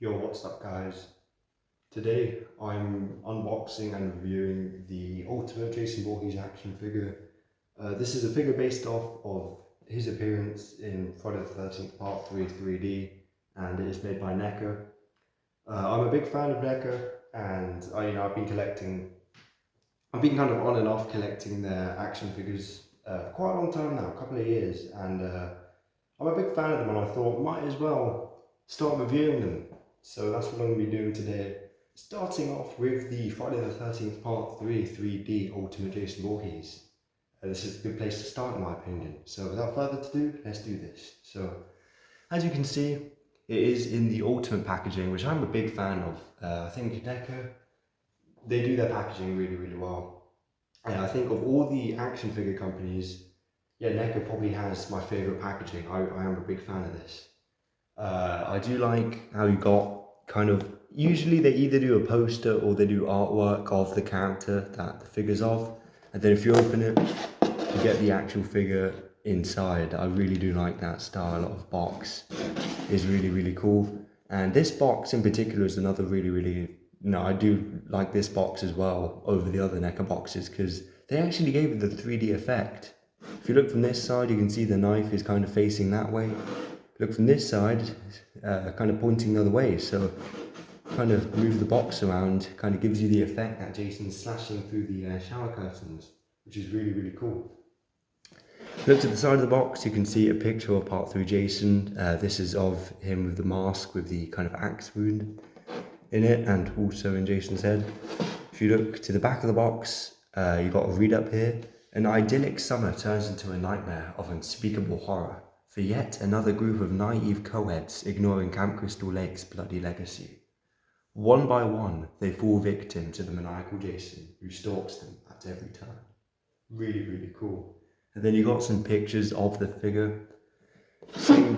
Yo, what's up guys? Today I'm unboxing and reviewing the Ultimate Jason Voorhees action figure. This is a figure based off of his appearance in Friday the 13th Part 3 3D, and it is made by Neca. I'm a big fan of Neca, and I've been kind of on and off collecting their action figures for quite a long time now, a couple of years, and I'm a big fan of them, and I thought might as well start reviewing them. So that's what I'm going to be doing today. Starting off with the Friday the 13th Part 3 3D Ultimate Jason Voorhees. This is a good place to start in my opinion. So without further ado, let's do this. So as you can see, it is in the Ultimate packaging, which I'm a big fan of. I think Neca, they do their packaging really well. And I think of all the action figure companies, yeah, Neca probably has my favourite packaging. I am a big fan of this. I do like how you got kind of, usually they either do a poster or they do artwork of the character that the figure's of, and then if you open it, you get the actual figure inside. I really do like that style of box. It's really cool. And this box in particular is another I do like this box as well over the other Neca boxes because they actually gave it the 3D effect. If you look from this side, you can see the knife is kind of facing that way. Look from this side, kind of pointing the other way, so kind of move the box around, kind of gives you the effect that Jason's slashing through the shower curtains, which is really cool. Look to the side of the box, you can see a picture of Part 3 Jason. This is of him with the mask with the kind of axe wound in it, and also in Jason's head. If you look to the back of the box, you've got a read up here. An idyllic summer turns into a nightmare of unspeakable horror for yet another group of naive co-eds ignoring Camp Crystal Lake's bloody legacy. One by one, they fall victim to the maniacal Jason, who stalks them at every turn. Really cool. And then you got some pictures of the figure. Same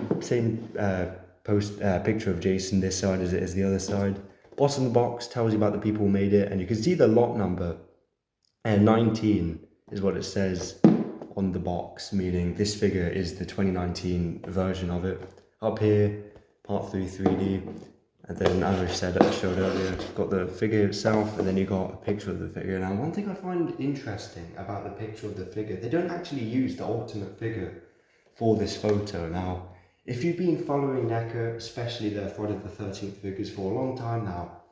picture of Jason this side as it is the other side. Bottom of the box tells you about the people who made it, and you can see the lot number. And 19 is what it says on the box, meaning this figure is the 2019 version of it. Up here, Part 3 3D, and then as I showed earlier, got the figure itself, and then you got a picture of the figure. Now, one thing I find interesting about the picture of the figure, they don't actually use the Ultimate figure for this photo. Now, if you've been following Neca, especially their Friday the 13th figures for a long time now,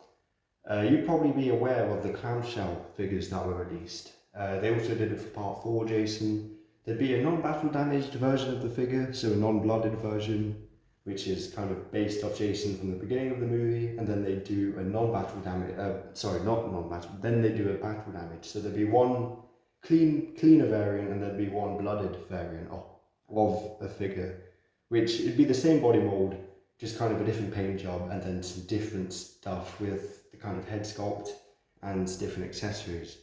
you'd probably be aware of the clamshell figures that were released. They also did it for Part 4 Jason. There'd be a non-battle damaged version of the figure, so a non-blooded version, which is kind of based off Jason from the beginning of the movie, and then they do a non-battle damage, then they do a battle damage. So there'd be one cleaner variant, and there'd be one blooded variant of a figure, which it'd be the same body mold, just kind of a different paint job, and then some different stuff with the kind of head sculpt and different accessories.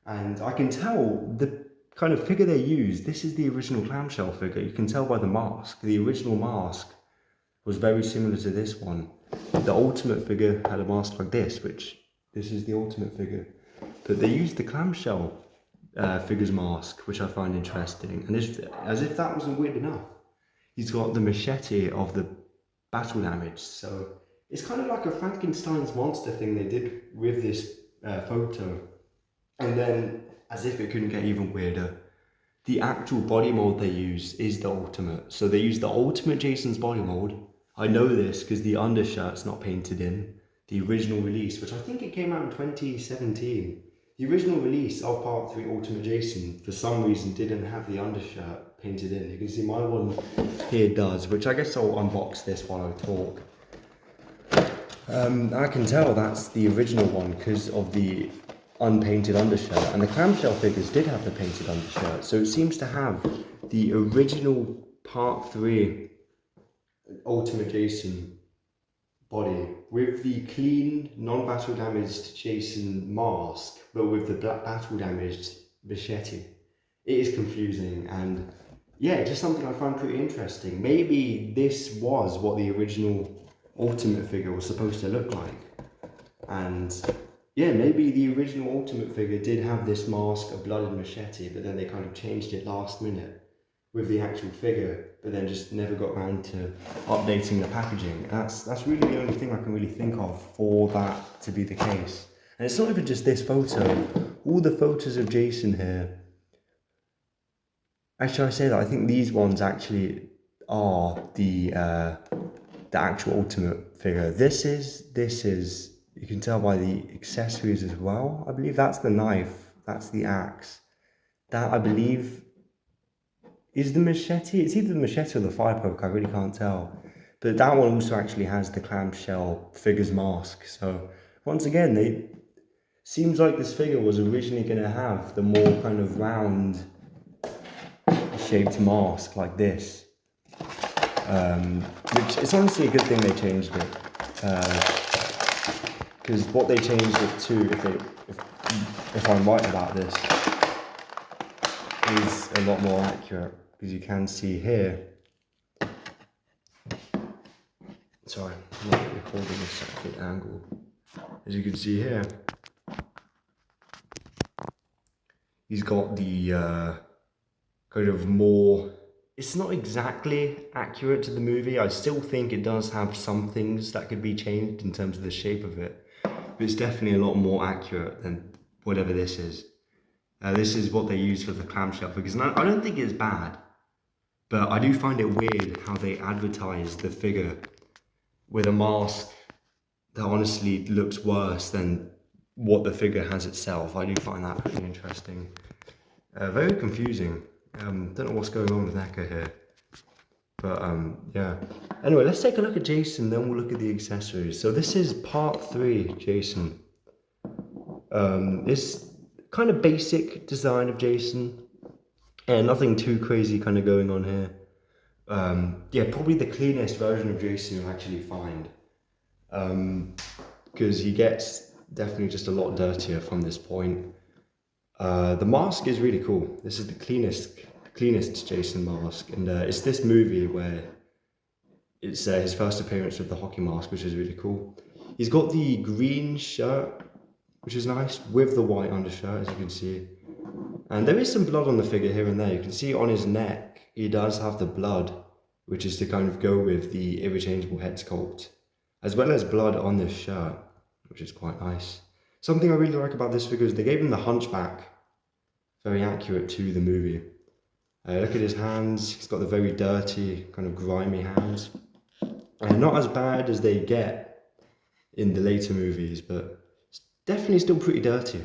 And I can tell the kind of figure they used, this is the original clamshell figure. You can tell by the mask. The original mask was very similar to this one. The Ultimate figure had a mask like this, which this is the Ultimate figure. But they used the clamshell figure's mask, which I find interesting. And as if that wasn't weird enough, he's got the machete of the battle damage. So it's kind of like a Frankenstein's monster thing they did with this photo. And then, as if it couldn't get even weirder, the actual body mold they use is the Ultimate. So they use the Ultimate Jason's body mold. I know this because the undershirt's not painted in. The original release, which I think it came out in 2017. The original release of Part 3 Ultimate Jason, for some reason, didn't have the undershirt painted in. You can see my one here does, which I guess I'll unbox this while I talk. I can tell that's the original one because of the unpainted undershirt, and the clamshell figures did have the painted undershirt, so it seems to have the original Part 3 Ultimate Jason body with the clean, non-battle damaged Jason mask, but with the battle damaged machete. It is confusing, and yeah, just something I find pretty interesting. Maybe this was what the original Ultimate figure was supposed to look like, and yeah, maybe the original Ultimate figure did have this mask, a blooded machete, but then they kind of changed it last minute, with the actual figure, but then just never got around to updating the packaging. That's really the only thing I can really think of for that to be the case. And it's not even just this photo. All the photos of Jason here. Actually, I say that I think these ones actually are the actual Ultimate figure. This is. You can tell by the accessories as well. I believe that's the knife. That's the axe. That, I believe, is the machete. It's either the machete or the fire poke. I really can't tell. But that one also actually has the clamshell figure's mask. So once again, it seems like this figure was originally going to have the more kind of round shaped mask like this. Which it's honestly a good thing they changed it. Because what they changed it to, if I'm right about this, is a lot more accurate. Because you can see here. Sorry, I'm not recording this at a good angle. As you can see here, he's got the kind of more. It's not exactly accurate to the movie. I still think it does have some things that could be changed in terms of the shape of it. But it's definitely a lot more accurate than whatever this is. This is what they use for the clamshell figures. And I don't think it's bad. But I do find it weird how they advertise the figure with a mask that honestly looks worse than what the figure has itself. I do find that pretty interesting. Very confusing. Don't know what's going on with Neca here. But yeah. Anyway, let's take a look at Jason, then we'll look at the accessories. So this is part 3, Jason. This kind of basic design of Jason. And nothing too crazy kind of going on here. Yeah, probably the cleanest version of Jason you'll actually find. Because he gets definitely just a lot dirtier from this point. The mask is really cool. This is the cleanest Jason mask, and it's this movie where it's his first appearance with the hockey mask, which is really cool. He's got the green shirt, which is nice, with the white undershirt, as you can see. And there is some blood on the figure here and there. You can see on his neck, he does have the blood, which is to kind of go with the interchangeable head sculpt, as well as blood on this shirt, which is quite nice. Something I really like about this figure is they gave him the hunchback, very accurate to the movie. Look at his hands, he's got the very dirty, kind of grimy hands. Not as bad as they get in the later movies, but it's definitely still pretty dirty.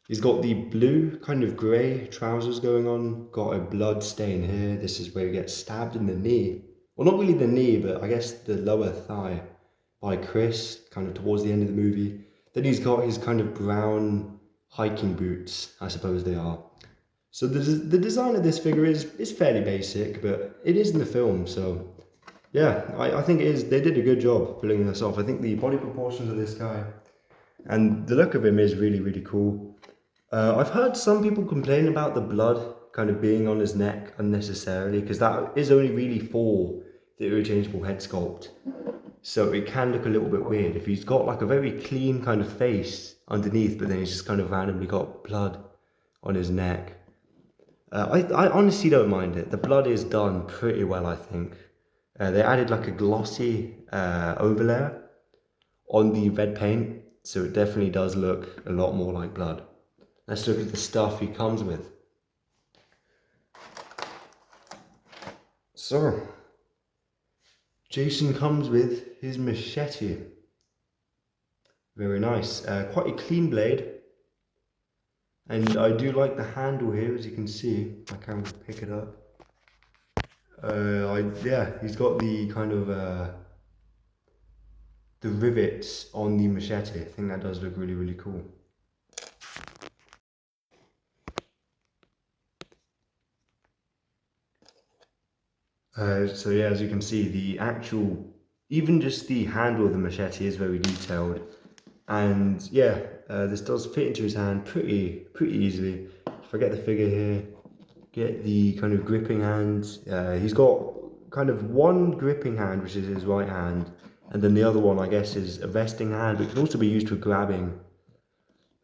He's got the blue, kind of grey trousers going on, got a blood stain here. This is where he gets stabbed in the knee. Well, not really the knee, but I guess the lower thigh by Chris, kind of towards the end of the movie. Then he's got his kind of brown hiking boots, I suppose they are. So the design of this figure is fairly basic, but it is in the film, so yeah, I think it is. They did a good job pulling this off. I think the body proportions of this guy and the look of him is really, really cool. I've heard some people complain about the blood kind of being on his neck unnecessarily, because that is only really for the interchangeable head sculpt. So it can look a little bit weird if he's got like a very clean kind of face underneath, but then he's just kind of randomly got blood on his neck. I honestly don't mind it. The blood is done pretty well, I think. They added like a glossy overlay on the red paint, so it definitely does look a lot more like blood. Let's look at the stuff he comes with. So, Jason comes with his machete. Very nice. Quite a clean blade. And I do like the handle here, as you can see. I can pick it up. Yeah, he's got the kind of the rivets on the machete. I think that does look really, really cool. So yeah, as you can see, the actual, even just the handle of the machete is very detailed. And yeah, this does fit into his hand pretty easily. If I get the figure here, get the kind of gripping hand. He's got kind of one gripping hand, which is his right hand, and then the other one, I guess, is a resting hand, which can also be used for grabbing,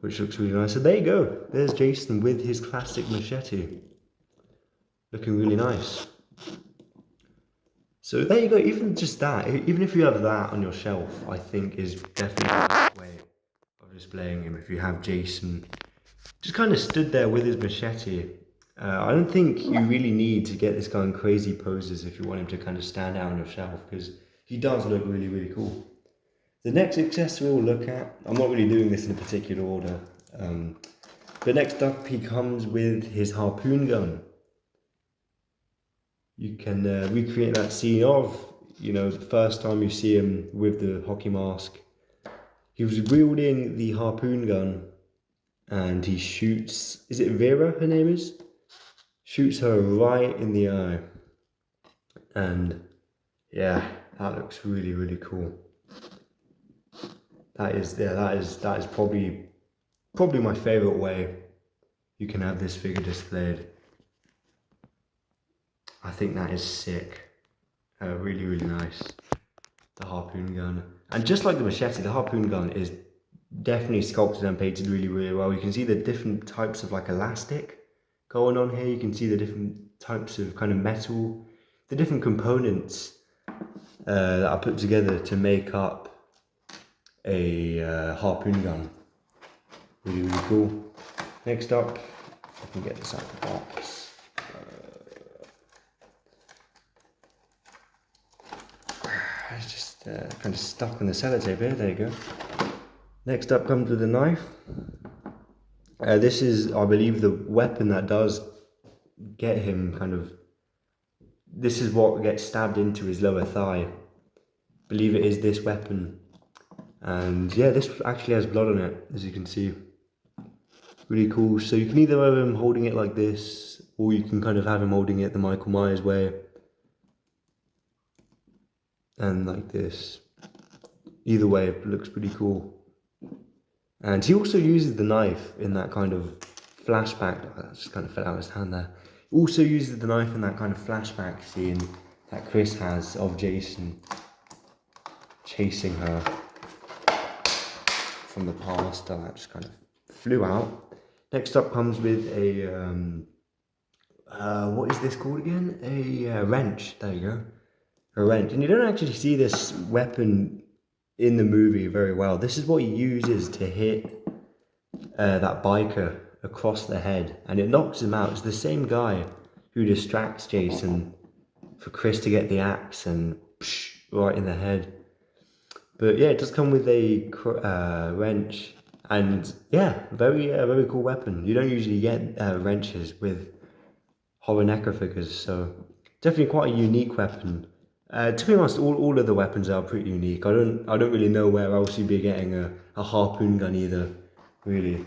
which looks really nice. So there you go. There's Jason with his classic machete. looking really nice. So there you go, even just that, even if you have that on your shelf, I think is definitely the best way of displaying him. If you have Jason just kind of stood there with his machete. I don't think you really need to get this guy in crazy poses if you want him to kind of stand out on your shelf, because he does look really, really cool. The next accessory we'll look at, I'm not really doing this in a particular order, but next up he comes with his harpoon gun. You can recreate that scene of, the first time you see him with the hockey mask. He was wielding the harpoon gun and he shoots, is it Vera her name is? Shoots her right in the eye. And yeah, that looks really, really cool. That is probably my favorite way you can have this figure displayed. I think that is sick. Really, really nice. The harpoon gun. And just like the machete, the harpoon gun is definitely sculpted and painted really, really well. You can see the different types of like elastic going on here. You can see the different types of kind of metal, the different components that are put together to make up a harpoon gun. Really, really cool. Next up, if I can get this out of the box. It's just kind of stuck on the sellotape here. There you go. Next up comes with a knife. This is, I believe, the weapon that does get him kind of. This is what gets stabbed into his lower thigh. I believe it is this weapon. And yeah, this actually has blood on it, as you can see. Really cool. So you can either have him holding it like this, or you can kind of have him holding it the Michael Myers way. And like this. Either way, it looks pretty cool. And he also uses the knife in that kind of flashback. Oh, that just kind of fell out of his hand there. He also uses the knife in that kind of flashback scene that Chris has of Jason chasing her from the past. And that just kind of flew out. Next up comes with a, what is this called again? A wrench. There you go. A wrench. And you don't actually see this weapon in the movie very well. This is what he uses to hit that biker across the head, and it knocks him out. It's the same guy who distracts Jason for Chris to get the axe and right in the head. But yeah, it does come with a wrench, and yeah, very cool weapon. You don't usually get wrenches with horror Neca figures, so definitely quite a unique weapon. To be honest, all of the weapons are pretty unique. I don't really know where else you'd be getting a harpoon gun either, really.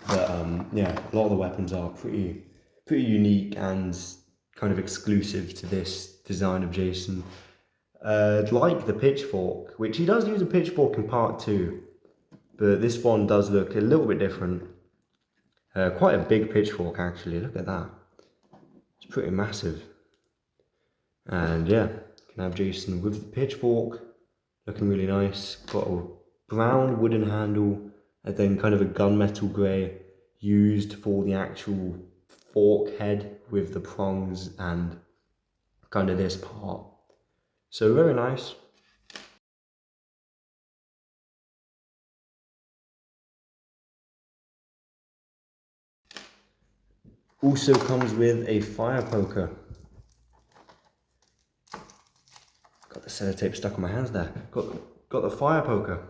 But yeah, a lot of the weapons are pretty unique and kind of exclusive to this design of Jason. Like the pitchfork, which he does use a pitchfork in part 2, but this one does look a little bit different. Quite a big pitchfork actually. Look at that. It's pretty massive. And yeah, you can have Jason with the pitchfork, looking really nice. Got a brown wooden handle, and then kind of a gunmetal grey used for the actual fork head with the prongs and kind of this part. So very nice. Also comes with a fire poker. Got the sellotape stuck on my hands there. Got the fire poker.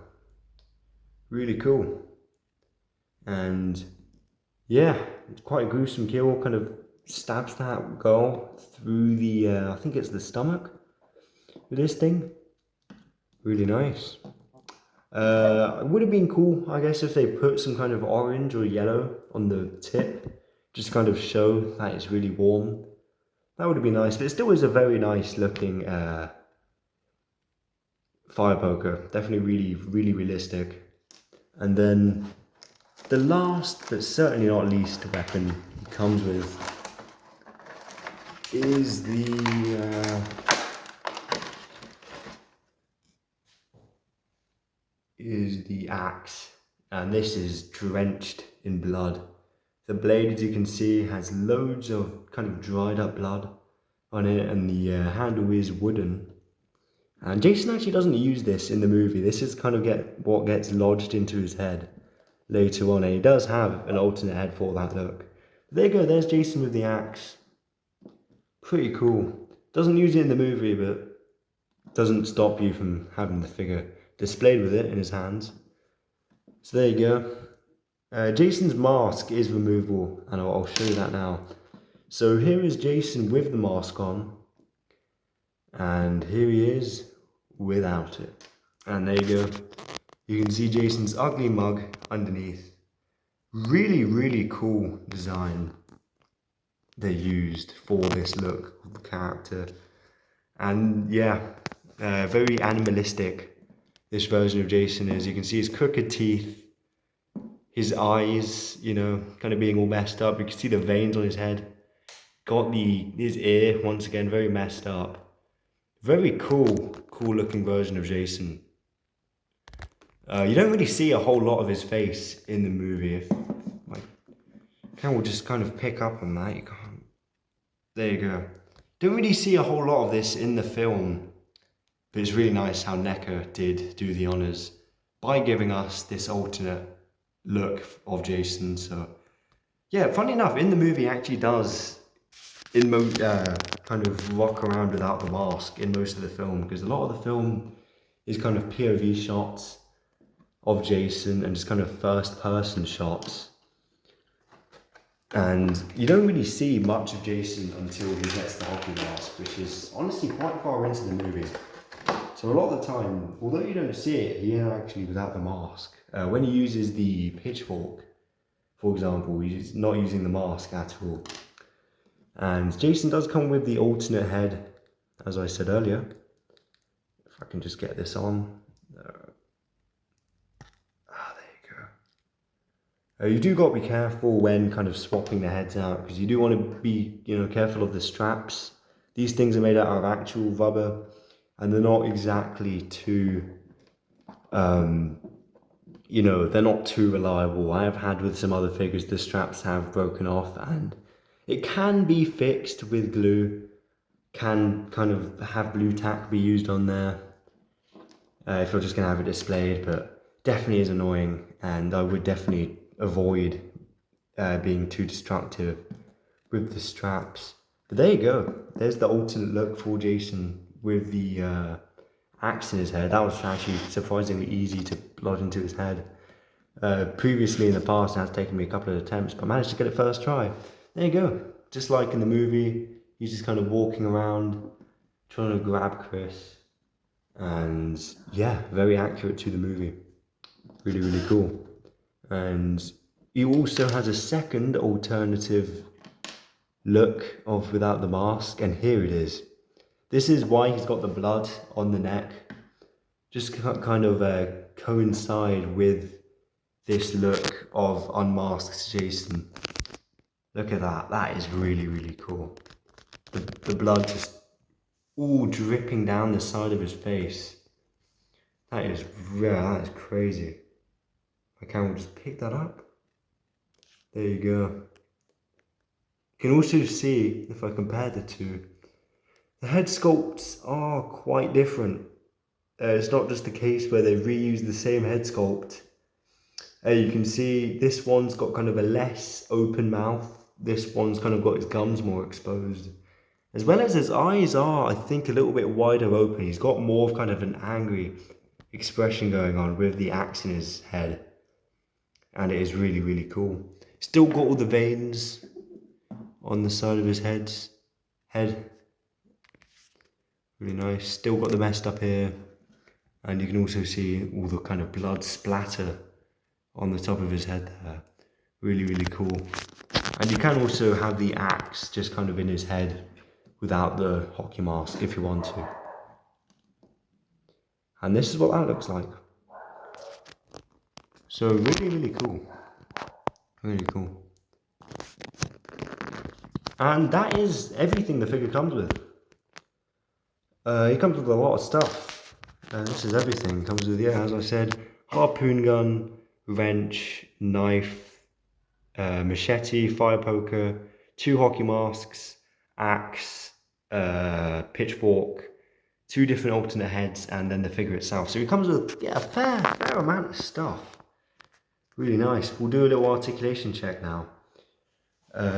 Really cool. And yeah, it's quite a gruesome kill. Kind of stabs that girl through the, I think it's the stomach with this thing. Really nice. It would have been cool, I guess, if they put some kind of orange or yellow on the tip, just kind of show that it's really warm. That would have been nice, but it still is a very nice looking fire poker. Definitely really realistic. And then the last, but certainly not least weapon it comes with is the axe, and this is drenched in blood. The blade, as you can see, has loads of kind of dried up blood on it, and the handle is wooden. And Jason actually doesn't use this in the movie. This is kind of what gets lodged into his head later on, and he does have an alternate head for that look. But there you go, there's Jason with the axe. Pretty cool. Doesn't use it in the movie, but doesn't stop you from having the figure displayed with it in his hands. So there you go. Jason's mask is removable, and I'll show you that now. So here is Jason with the mask on, and here he is without it. And there you go. You can see Jason's ugly mug underneath. Really, really cool design they used for this look of the character. And yeah, very animalistic this version of Jason is. You can see his crooked teeth, his eyes, you know, kind of being all messed up. You can see the veins on his head. Got his ear, once again, very messed up. Very cool looking version of Jason. You don't really see a whole lot of his face in the movie. If my camera will just kind of pick up on that, you can't. There you go. Don't really see a whole lot of this in the film, but it's really nice how Neca did do the honors by giving us this alternate look of Jason. So yeah, funny enough, in the movie he actually does kind of walk around without the mask in most of the film, because a lot of the film is kind of POV shots of Jason and just kind of first person shots, and you don't really see much of Jason until he gets the hockey mask, which is honestly quite far into the movie. So a lot of the time, although you don't see it, he is actually without the mask. When he uses the pitchfork, for example, he's not using the mask at all. And Jason does come with the alternate head, as I said earlier. If I can just get this on. There you go. You do got to be careful when kind of swapping the heads out, because you do want to be, you know, careful of the straps. These things are made out of actual rubber, and they're not exactly too, you know, they're not too reliable. I have had with some other figures, the straps have broken off, and it can be fixed with glue, can kind of have blue tack be used on there if you're just going to have it displayed, but definitely is annoying, and I would definitely avoid being too destructive with the straps. But there you go, there's the alternate look for Jason with the axe in his head. That was actually surprisingly easy to lodge into his head. Previously in the past, it has taken me a couple of attempts, but I managed to get it first try. There you go. Just like in the movie, he's just kind of walking around, trying to grab Chris. And yeah, very accurate to the movie. Really, really cool. And he also has a second alternative look of without the mask, and here it is. This is why he's got the blood on the neck. Just kind of coincide with this look of unmasked Jason. Look at that, that is really, really cool. The blood just all dripping down the side of his face. That is crazy. My camera will just pick that up. There you go. You can also see, if I compare the two, the head sculpts are quite different. It's not just the case where they reuse the same head sculpt. You can see this one's got kind of a less open mouth. This one's kind of got his gums more exposed. As well as his eyes are, I think, a little bit wider open. He's got more of kind of an angry expression going on with the axe in his head. And it is really, really cool. Still got all the veins on the side of his head. Really nice. Still got the messed up ear. And you can also see all the kind of blood splatter on the top of his head there. Really, really cool. And you can also have the axe just kind of in his head without the hockey mask if you want to. And this is what that looks like. So really, really cool. Really cool. And that is everything the figure comes with. It comes with a lot of stuff. This is everything. It comes with, yeah, as I said, harpoon gun, wrench, knife, machete, fire poker, 2 hockey masks, axe, pitchfork, 2 different alternate heads, and then the figure itself. So it comes with, yeah, a fair amount of stuff. Really nice. We'll do a little articulation check now.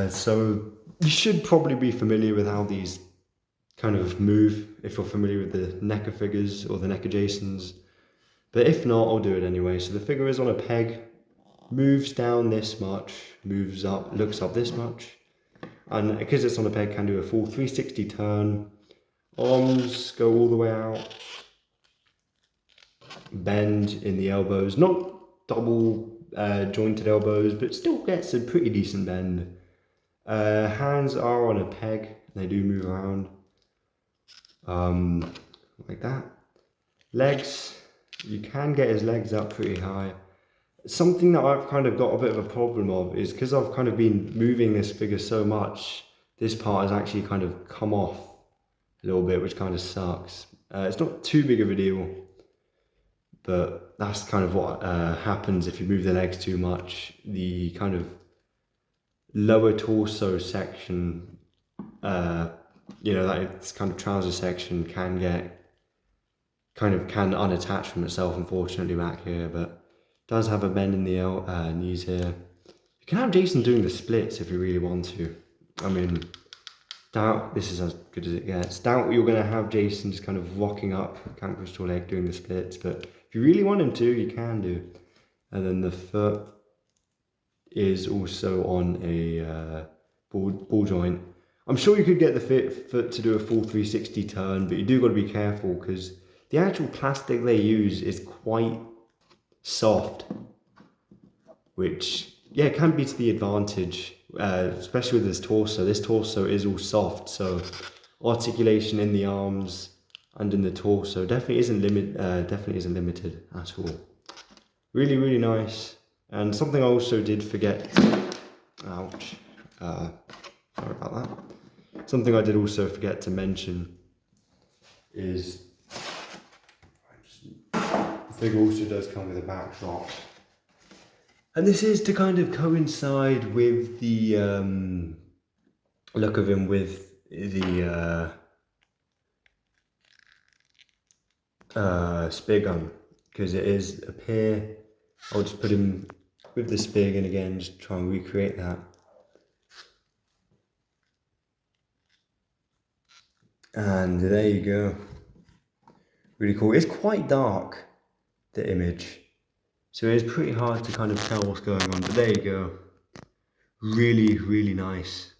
So you should probably be familiar with how these kind of move if you're familiar with the Neca figures or the Neca Jasons. But if not, I'll do it anyway. So the figure is on a peg, moves down this much, moves up, looks up this much. And because it's on a peg, can do a full 360 turn. Arms go all the way out. Bend in the elbows, not double jointed elbows, but still gets a pretty decent bend. Hands are on a peg, they do move around. Like that. Legs, you can get his legs up pretty high. Something that I've kind of got a bit of a problem of is because I've kind of been moving this figure so much, this part has actually kind of come off a little bit, which kind of sucks. It's not too big of a deal, but that's kind of what happens if you move the legs too much. The kind of lower torso section, you know, that it's kind of trouser section can unattach from itself, unfortunately, back here, but does have a bend in the knees here. You can have Jason doing the splits if you really want to. I mean, doubt this is as good as it gets. Doubt you're going to have Jason just kind of rocking up Camp Crystal Lake doing the splits, but if you really want him to, you can do. And then the foot is also on a ball joint. I'm sure you could get the foot to do a full 360 turn, but you do got to be careful because the actual plastic they use is quite soft, which, yeah, can be to the advantage, especially with this torso. This torso is all soft, so articulation in the arms and in the torso definitely isn't limited at all. Really, really nice. And something I also did forget, ouch, sorry about that. Something I did also forget to mention is the figure also does come with a backdrop. And this is to kind of coincide with the look of him with the spear gun, because it is up here. I'll just put him with the spear gun again, just try and recreate that. And there you go. Really cool. It's quite dark, the image, so it's pretty hard to kind of tell what's going on, but there you go. Really, really nice.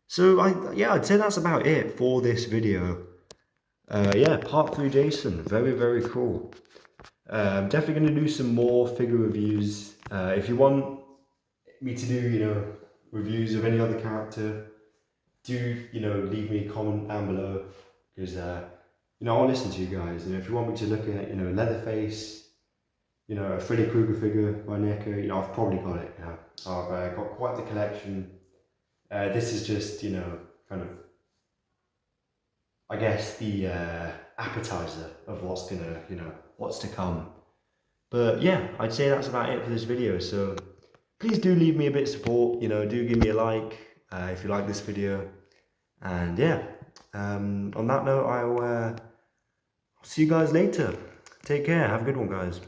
So I'd say that's about it for this video. Yeah, part 3 Jason, very, very cool. I'm definitely going to do some more figure reviews. If you want me to do, you know, reviews of any other character, do, you know, leave me a comment down below, because you know, I'll listen to you guys. You know, if you want me to look at, you know, Leatherface, you know, a Freddy Krueger figure by Neca, you know, I've probably got it. Yeah, I've got quite the collection. This is just, you know, kind of, I guess, the appetizer of what's gonna, you know, what's to come. But yeah, I'd say that's about it for this video. So please do leave me a bit of support. You know, do give me a like if you like this video. And yeah, on that note, I'll see you guys later. Take care. Have a good one, guys.